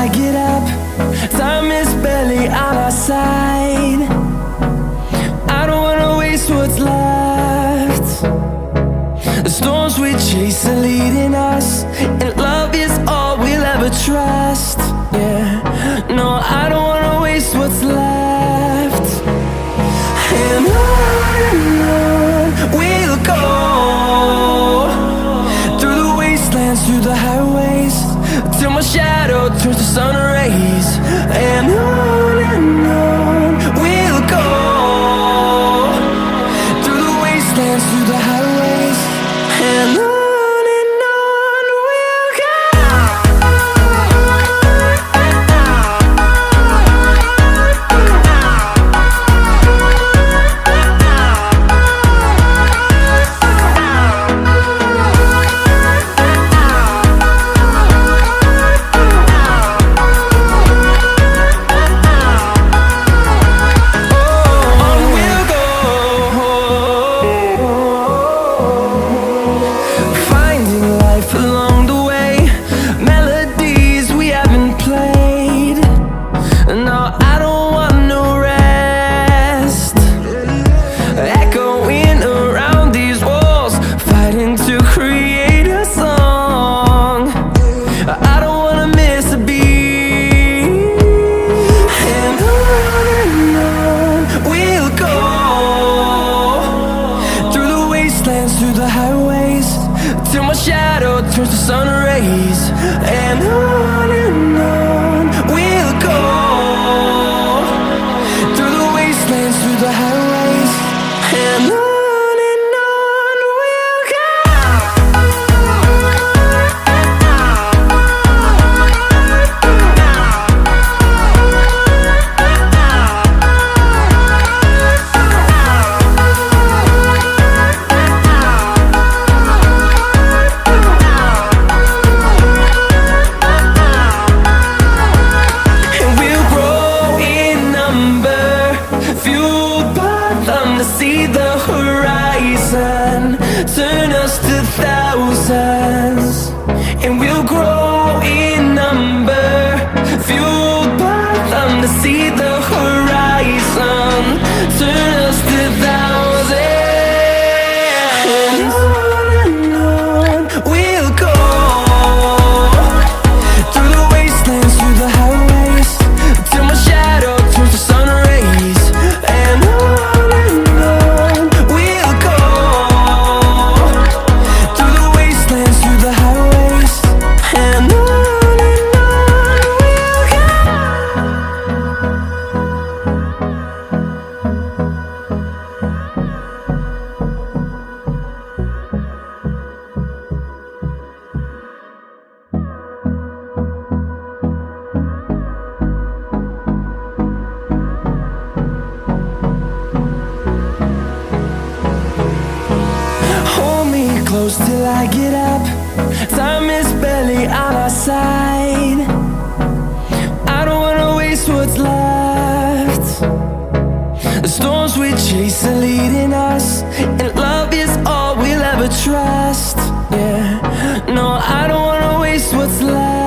I get up. Time is barely on our side. I don't wanna waste what's left. The storms we chase are leading us, and love is all we'll ever trust. Yeah, no, I don't wanna waste what's left. And on we'll go, through the wastelands, through the highways, till my shadow turns to sun rays. And on we'll go, through the wastelands, through the highways, and on we'll go. Through the highways, till my shadow turns to sun rays. And on we'll go, through the wastelands, through the highways, and on. See the horizon turn us to thousands, and we'll grow in number, fueled by them. To see the horizon turn us to thousands, and on we'll go, through the wastelands, through the highways, till my shadow turns to sun rays. And on close till I get up. Time is barely on our side. I don't wanna waste what's left. The storms we chase are leading us, and love is all we'll ever trust. Yeah, no, I don't wanna waste what's left.